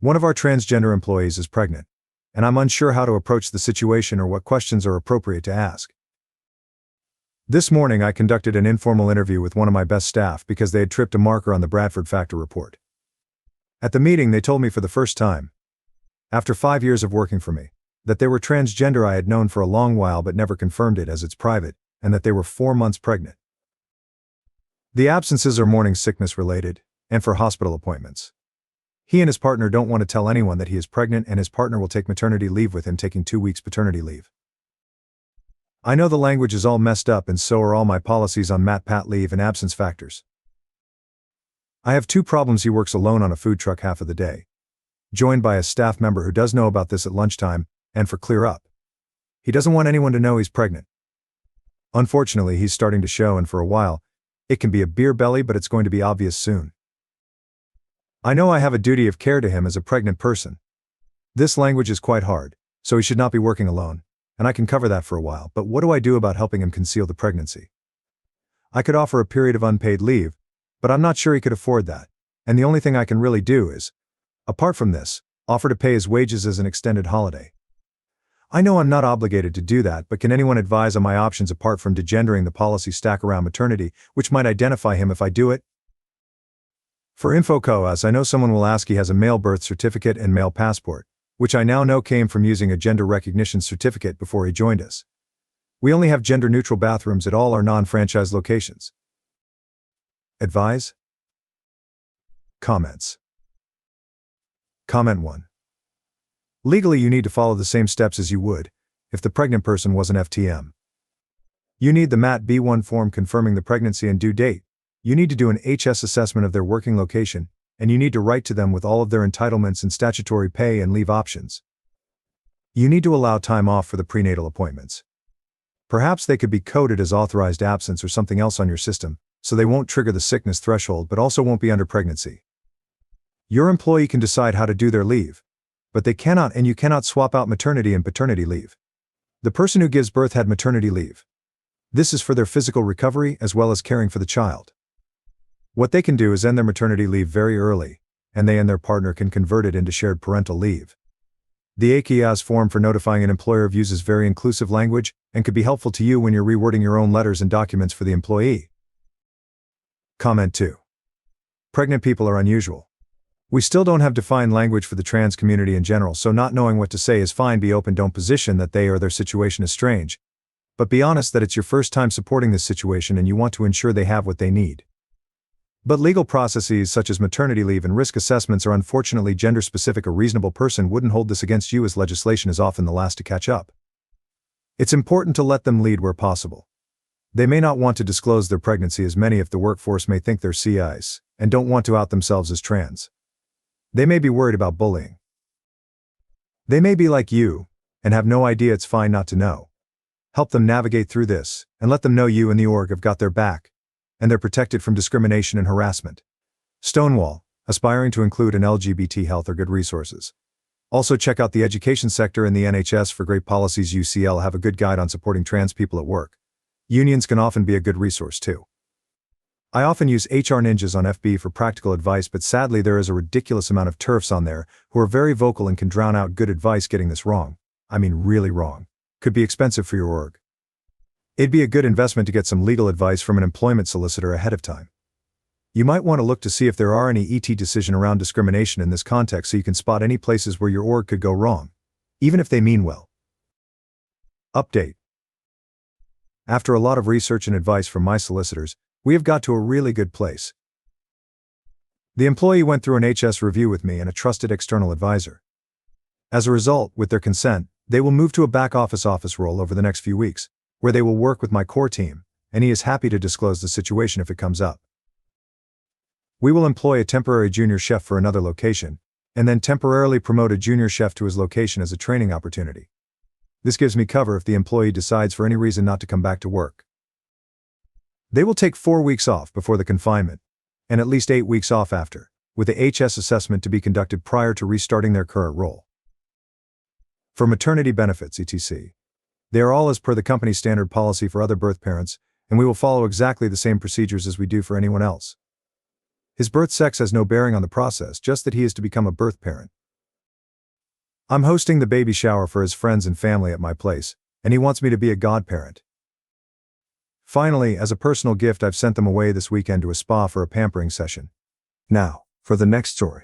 One of our transgender employees is pregnant, and I'm unsure how to approach the situation or what questions are appropriate to ask. This morning I conducted an informal interview with one of my best staff because they had tripped a marker on the Bradford factor report. At the meeting they told me for the first time, after 5 years of working for me, that they were transgender. I had known for a long while but never confirmed it as it's private, and that they were 4 months pregnant. The absences are morning sickness related, and for hospital appointments. He and his partner don't want to tell anyone that he is pregnant, and his partner will take maternity leave with him, taking 2 weeks paternity leave. I know the language is all messed up, and so are all my policies on mat-pat leave and absence factors. I have 2 problems. He works alone on a food truck half of the day, joined by a staff member who does know about this at lunchtime, and for clear up, he doesn't want anyone to know he's pregnant. Unfortunately, he's starting to show, and for a while, it can be a beer belly, but it's going to be obvious soon. I know I have a duty of care to him as a pregnant person. This language is quite hard, so he should not be working alone, and I can cover that for a while, but what do I do about helping him conceal the pregnancy? I could offer a period of unpaid leave, but I'm not sure he could afford that, and the only thing I can really do is, apart from this, offer to pay his wages as an extended holiday. I know I'm not obligated to do that, but can anyone advise on my options apart from degendering the policy stack around maternity, which might identify him if I do it? For InfoCoas, I know someone will ask. He has a male birth certificate and male passport, which I now know came from using a gender recognition certificate before he joined us. We only have gender-neutral bathrooms at all our non-franchise locations. Advise? Comments. Comment 1. Legally, you need to follow the same steps as you would if the pregnant person was an FTM. You need the MAT B1 form confirming the pregnancy and due date. You need to do an HS assessment of their working location, and you need to write to them with all of their entitlements and statutory pay and leave options. You need to allow time off for the prenatal appointments. Perhaps they could be coded as authorized absence or something else on your system, so they won't trigger the sickness threshold but also won't be under pregnancy. Your employee can decide how to do their leave, but they cannot, and you cannot swap out maternity and paternity leave. The person who gives birth had maternity leave. This is for their physical recovery as well as caring for the child. What they can do is end their maternity leave very early, and they and their partner can convert it into shared parental leave. The AKIAS form for notifying an employer uses very inclusive language and could be helpful to you when you're rewording your own letters and documents for the employee. Comment 2. Pregnant people are unusual. We still don't have defined language for the trans community in general, so not knowing what to say is fine. Be open, don't position that they or their situation is strange. But be honest that it's your first time supporting this situation and you want to ensure they have what they need. But legal processes such as maternity leave and risk assessments are unfortunately gender-specific. A reasonable person wouldn't hold this against you, as legislation is often the last to catch up. It's important to let them lead where possible. They may not want to disclose their pregnancy, as many of the workforce may think they're CIs and don't want to out themselves as trans. They may be worried about bullying. They may be like you and have no idea. It's fine not to know. Help them navigate through this and let them know you and the org have got their back, and they're protected from discrimination and harassment. Stonewall, aspiring to include an LGBT health, are good resources. Also check out the education sector and the NHS for great policies. UCL have a good guide on supporting trans people at work. Unions can often be a good resource too. I often use HR Ninjas on FB for practical advice, but sadly there is a ridiculous amount of TERFs on there who are very vocal and can drown out good advice. Getting this wrong, I mean really wrong, could be expensive for your org. It'd be a good investment to get some legal advice from an employment solicitor ahead of time. You might want to look to see if there are any ET decision around discrimination in this context, so you can spot any places where your org could go wrong, even if they mean well. Update. After a lot of research and advice from my solicitors, we have got to a really good place. The employee went through an HS review with me and a trusted external advisor. As a result, with their consent, they will move to a back office role over the next few weeks, where they will work with my core team, and he is happy to disclose the situation if it comes up. We will employ a temporary junior chef for another location, and then temporarily promote a junior chef to his location as a training opportunity. This gives me cover if the employee decides for any reason not to come back to work. They will take 4 weeks off before the confinement, and at least 8 weeks off after, with the HS assessment to be conducted prior to restarting their current role. For maternity benefits, etc., they are all as per the company standard policy for other birth parents, and we will follow exactly the same procedures as we do for anyone else. His birth sex has no bearing on the process, just that he is to become a birth parent, I'm hosting the baby shower for his friends and family at my place, and he wants me to be a godparent. Finally, as a personal gift, I've sent them away this weekend to a spa for a pampering session. Now, for the next story.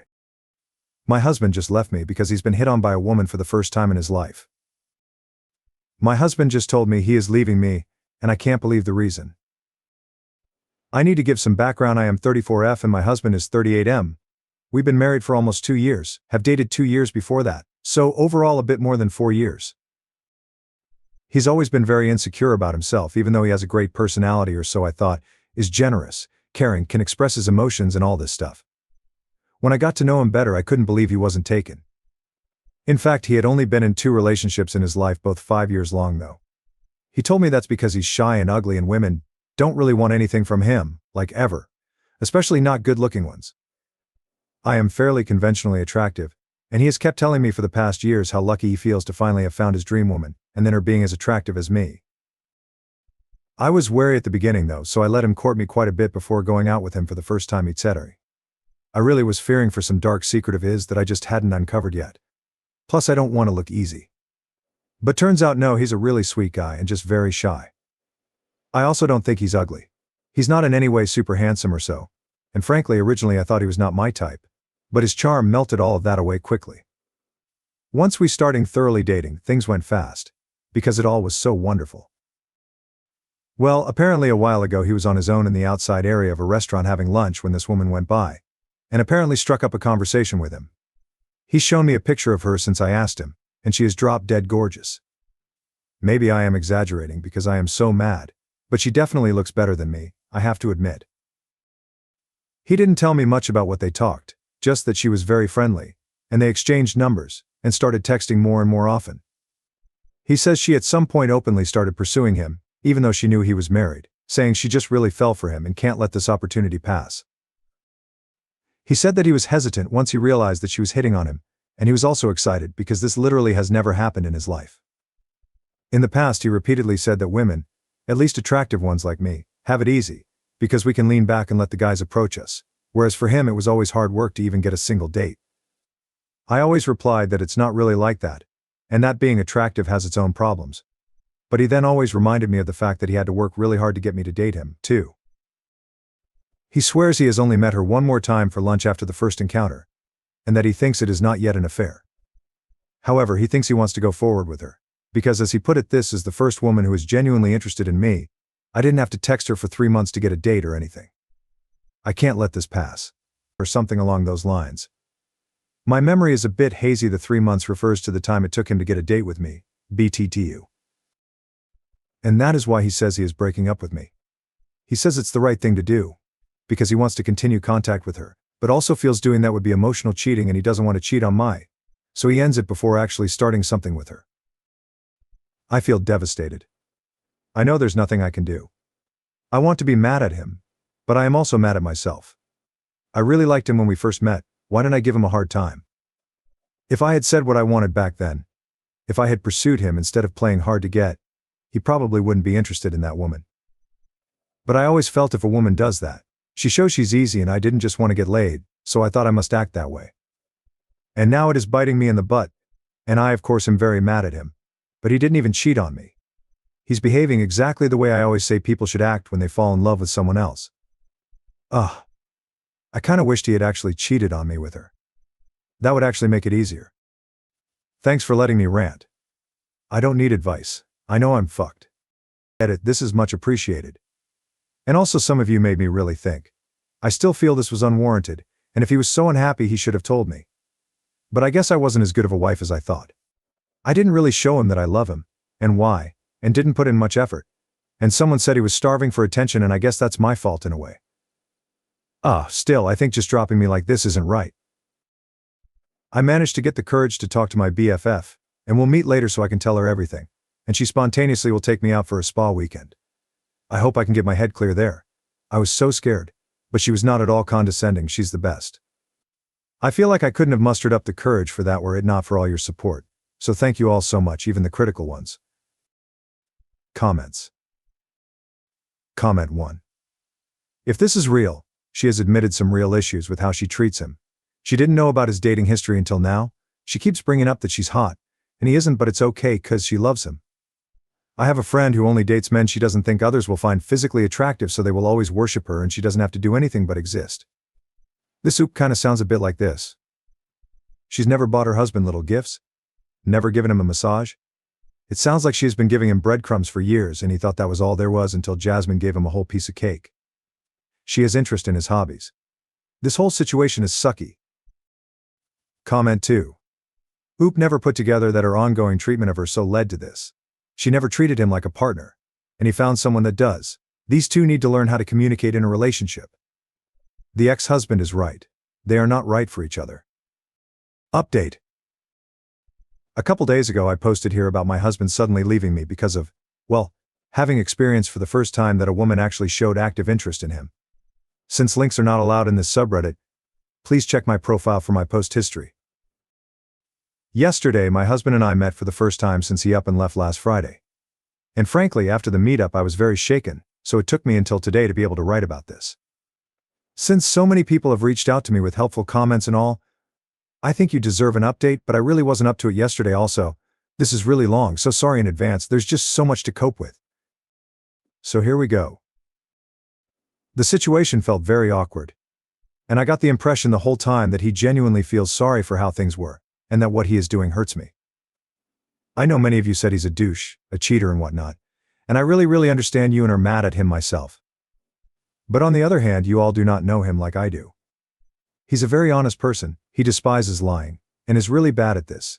My husband just left me because he's been hit on by a woman for the first time in his life. My husband just told me he is leaving me, and I can't believe the reason. I need to give some background. I am 34F and my husband is 38M. We've been married for almost 2 years, have dated 2 years before that, so overall a bit more than 4 years. He's always been very insecure about himself, even though he has a great personality, or so I thought, is generous, caring, can express his emotions and all this stuff. When I got to know him better, I couldn't believe he wasn't taken. In fact, he had only been in 2 relationships in his life, both 5 years long though. He told me that's because he's shy and ugly and women don't really want anything from him, like ever, especially not good-looking ones. I am fairly conventionally attractive, and he has kept telling me for the past years how lucky he feels to finally have found his dream woman, and then her being as attractive as me. I was wary at the beginning though, so I let him court me quite a bit before going out with him for the first time, etc. I really was fearing for some dark secret of his that I just hadn't uncovered yet. Plus I don't want to look easy. But turns out no, he's a really sweet guy and just very shy. I also don't think he's ugly. He's not in any way super handsome or so, and frankly originally I thought he was not my type, but his charm melted all of that away quickly. Once we started thoroughly dating, things went fast, because it all was so wonderful. Well, apparently a while ago he was on his own in the outside area of a restaurant having lunch when this woman went by, and apparently struck up a conversation with him. He's shown me a picture of her since I asked him, and she is drop dead gorgeous. Maybe I am exaggerating because I am so mad, but she definitely looks better than me, I have to admit. He didn't tell me much about what they talked, just that she was very friendly, and they exchanged numbers, and started texting more and more often. He says she at some point openly started pursuing him, even though she knew he was married, saying she just really fell for him and can't let this opportunity pass. He said that he was hesitant once he realized that she was hitting on him, and he was also excited because this literally has never happened in his life. In the past he repeatedly said that women, at least attractive ones like me, have it easy, because we can lean back and let the guys approach us, whereas for him it was always hard work to even get a single date. I always replied that it's not really like that, and that being attractive has its own problems. But he then always reminded me of the fact that he had to work really hard to get me to date him, too. He swears he has only met her one more time for lunch after the first encounter, and that he thinks it is not yet an affair. However, he thinks he wants to go forward with her, because as he put it, this is the first woman who is genuinely interested in me. I didn't have to text her for 3 months to get a date or anything. I can't let this pass. Or something along those lines. My memory is a bit hazy. The 3 months refers to the time it took him to get a date with me, BTTU. And that is why he says he is breaking up with me. He says it's the right thing to do, because he wants to continue contact with her, but also feels doing that would be emotional cheating and he doesn't want to cheat on so he ends it before actually starting something with her. I feel devastated. I know there's nothing I can do. I want to be mad at him, but I am also mad at myself. I really liked him when we first met. Why didn't I give him a hard time? If I had said what I wanted back then, if I had pursued him instead of playing hard to get, he probably wouldn't be interested in that woman. But I always felt if a woman does that, she shows she's easy, and I didn't just want to get laid, so I thought I must act that way. And now it is biting me in the butt, and I of course am very mad at him, but he didn't even cheat on me. He's behaving exactly the way I always say people should act when they fall in love with someone else. Ugh. I kinda wished he had actually cheated on me with her. That would actually make it easier. Thanks for letting me rant. I don't need advice. I know I'm fucked. Edit, this is much appreciated. And also some of you made me really think. I still feel this was unwarranted, and if he was so unhappy he should have told me. But I guess I wasn't as good of a wife as I thought. I didn't really show him that I love him, and why, and didn't put in much effort. And someone said he was starving for attention, and I guess that's my fault in a way. Still, I think just dropping me like this isn't right. I managed to get the courage to talk to my BFF, and we'll meet later so I can tell her everything, and she spontaneously will take me out for a spa weekend. I hope I can get my head clear there. I was so scared, but she was not at all condescending. She's the best. I feel like I couldn't have mustered up the courage for that were it not for all your support, so thank you all so much, even the critical ones. Comments. Comment 1. If this is real, she has admitted some real issues with how she treats him. She didn't know about his dating history until now. She keeps bringing up that she's hot, and he isn't, but it's okay 'cause she loves him. I have a friend who only dates men she doesn't think others will find physically attractive, so they will always worship her and she doesn't have to do anything but exist. This oop kinda sounds a bit like this. She's never bought her husband little gifts? Never given him a massage? It sounds like she has been giving him breadcrumbs for years and he thought that was all there was until Jasmine gave him a whole piece of cake. She has interest in his hobbies. This whole situation is sucky. Comment 2. Oop never put together that her ongoing treatment of her so led to this. She never treated him like a partner, and he found someone that does. These two need to learn how to communicate in a relationship. The ex-husband is right. They are not right for each other. Update. A couple days ago I posted here about my husband suddenly leaving me because of, well, having experienced for the first time that a woman actually showed active interest in him. Since links are not allowed in this subreddit, please check my profile for my post history. Yesterday my husband and I met for the first time since he up and left last Friday. And frankly, after the meetup I was very shaken, so it took me until today to be able to write about this. Since so many people have reached out to me with helpful comments and all, I think you deserve an update, but I really wasn't up to it yesterday also. This is really long, so sorry in advance, there's just so much to cope with. So here we go. The situation felt very awkward. And I got the impression the whole time that he genuinely feels sorry for how things were, and that what he is doing hurts me. I know many of you said he's a douche, a cheater and whatnot, and I really understand you and are mad at him myself. But on the other hand, you all do not know him like I do. He's a very honest person, he despises lying, and is really bad at this.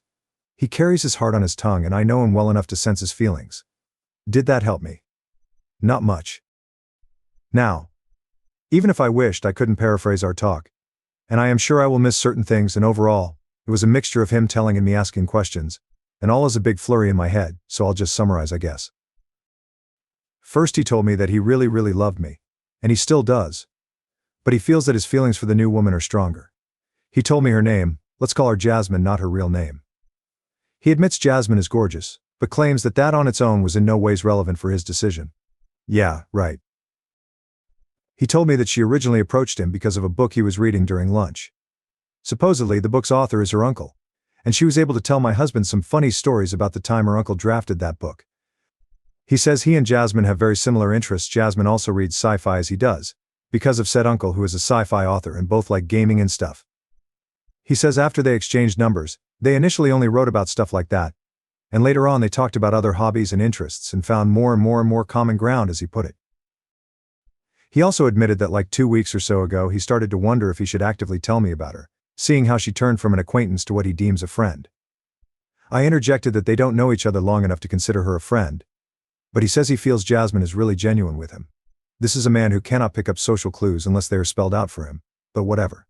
He carries his heart on his tongue and I know him well enough to sense his feelings. Did that help me? Not much. Now, even if I wished, I couldn't paraphrase our talk. And I am sure I will miss certain things, and overall, it was a mixture of him telling and me asking questions, and all is a big flurry in my head, so I'll just summarize, I guess. First, he told me that he really loved me, and he still does. But he feels that his feelings for the new woman are stronger. He told me her name, let's call her Jasmine, not her real name. He admits Jasmine is gorgeous, but claims that that on its own was in no ways relevant for his decision. Yeah, right. He told me that she originally approached him because of a book he was reading during lunch. Supposedly, the book's author is her uncle, and she was able to tell my husband some funny stories about the time her uncle drafted that book. He says he and Jasmine have very similar interests. Jasmine also reads sci-fi as he does, because of said uncle who is a sci-fi author, and both like gaming and stuff. He says after they exchanged numbers, they initially only wrote about stuff like that, and later on they talked about other hobbies and interests and found more and more common ground, as he put it. He also admitted that like 2 weeks or so ago he started to wonder if he should actively tell me about her, seeing how she turned from an acquaintance to what he deems a friend. I interjected that they don't know each other long enough to consider her a friend, but he says he feels Jasmine is really genuine with him. This is a man who cannot pick up social clues unless they are spelled out for him, but whatever.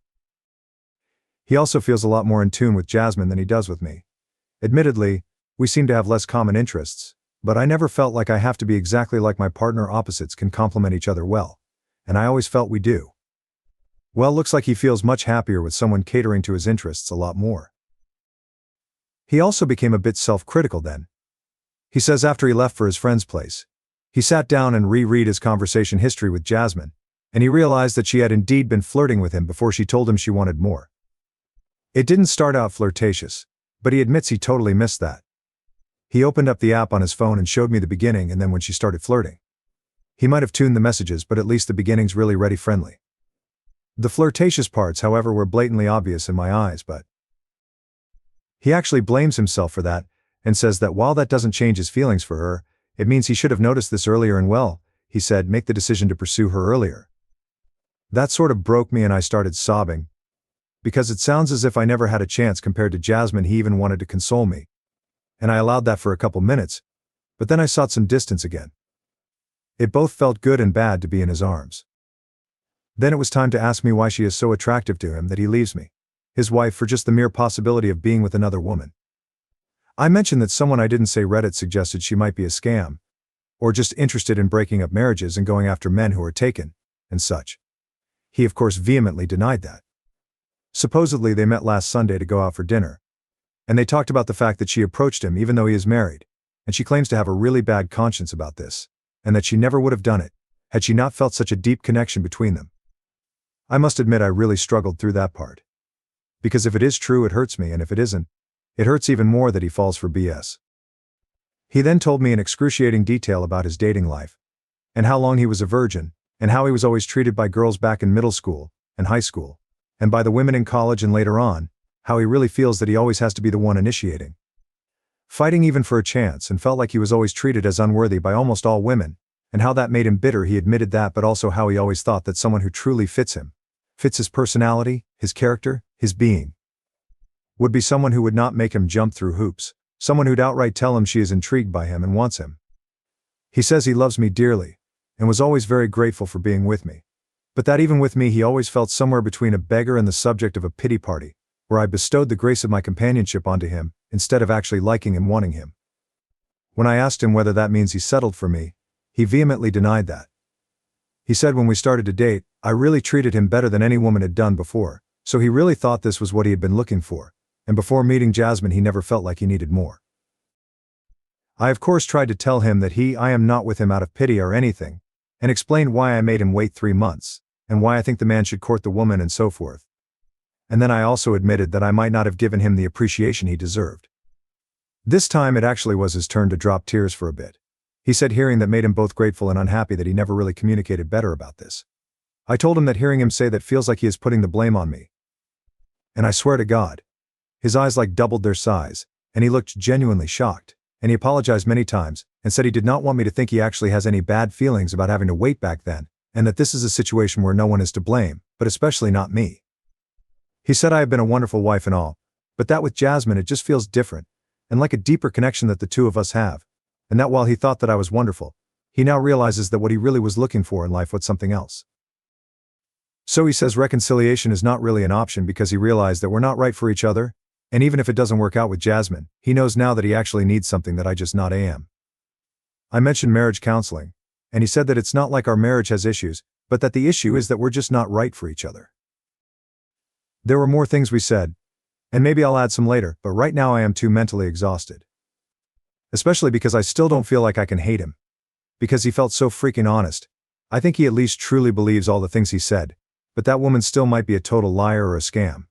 He also feels a lot more in tune with Jasmine than he does with me. Admittedly, we seem to have less common interests, but I never felt like I have to be exactly like my partner. Opposites can complement each other well, and I always felt we do. Well, looks like he feels much happier with someone catering to his interests a lot more. He also became a bit self-critical then. He says after he left for his friend's place, he sat down and reread his conversation history with Jasmine, and he realized that she had indeed been flirting with him before she told him she wanted more. It didn't start out flirtatious, but he admits he totally missed that. He opened up the app on his phone and showed me the beginning, and then when she started flirting. He might have tuned the messages, but at least the beginning's really ready friendly. The flirtatious parts, however, were blatantly obvious in my eyes, but he actually blames himself for that, and says that while that doesn't change his feelings for her, it means he should have noticed this earlier and well, he said, make the decision to pursue her earlier. That sort of broke me and I started sobbing, because it sounds as if I never had a chance compared to Jasmine. He even wanted to console me, and I allowed that for a couple minutes, but then I sought some distance again. It both felt good and bad to be in his arms. Then it was time to ask me why she is so attractive to him that he leaves me, his wife, for just the mere possibility of being with another woman. I mentioned that someone I didn't say Reddit suggested she might be a scam, or just interested in breaking up marriages and going after men who are taken, and such. He of course vehemently denied that. Supposedly they met last Sunday to go out for dinner, and they talked about the fact that she approached him even though he is married, and she claims to have a really bad conscience about this, and that she never would have done it, had she not felt such a deep connection between them. I must admit I really struggled through that part. Because if it is true it hurts me, and if it isn't, It hurts even more that he falls for BS. He then told me in excruciating detail about his dating life, and how long he was a virgin, and how he was always treated by girls back in middle school and high school, and by the women in college and later on, how he really feels that he always has to be the one initiating, fighting even for a chance, and felt like he was always treated as unworthy by almost all women, and how that made him bitter. He admitted that, but also how he always thought that someone who truly fits him, fits his personality, his character, his being, would be someone who would not make him jump through hoops, someone who'd outright tell him she is intrigued by him and wants him. He says he loves me dearly, and was always very grateful for being with me, but that even with me he always felt somewhere between a beggar and the subject of a pity party, where I bestowed the grace of my companionship onto him, instead of actually liking and wanting him. When I asked him whether that means he settled for me, he vehemently denied that. He said when we started to date, I really treated him better than any woman had done before, so he really thought this was what he had been looking for, and before meeting Jasmine he never felt like he needed more. I of course tried to tell him that I am not with him out of pity or anything, and explained why I made him wait 3 months, and why I think the man should court the woman and so forth. And then I also admitted that I might not have given him the appreciation he deserved. This time it actually was his turn to drop tears for a bit. He said hearing that made him both grateful and unhappy that he never really communicated better about this. I told him that hearing him say that feels like he is putting the blame on me. And I swear to God, his eyes like doubled their size, and he looked genuinely shocked, and he apologized many times, and said he did not want me to think he actually has any bad feelings about having to wait back then, and that this is a situation where no one is to blame, but especially not me. He said I have been a wonderful wife and all, but that with Jasmine it just feels different, and like a deeper connection that the two of us have, and that while he thought that I was wonderful, he now realizes that what he really was looking for in life was something else. So he says reconciliation is not really an option because he realized that we're not right for each other, and even if it doesn't work out with Jasmine, he knows now that he actually needs something that I just not am. I mentioned marriage counseling, and he said that it's not like our marriage has issues, but that the issue is that we're just not right for each other. There were more things we said, and maybe I'll add some later, but right now I am too mentally exhausted. Especially because I still don't feel like I can hate him. Because he felt so freaking honest. I think he at least truly believes all the things he said, but that woman still might be a total liar or a scam.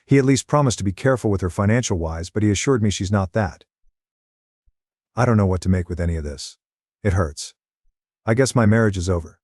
He at least promised to be careful with her financial-wise, but he assured me she's not that. I don't know what to make with any of this. It hurts. I guess my marriage is over.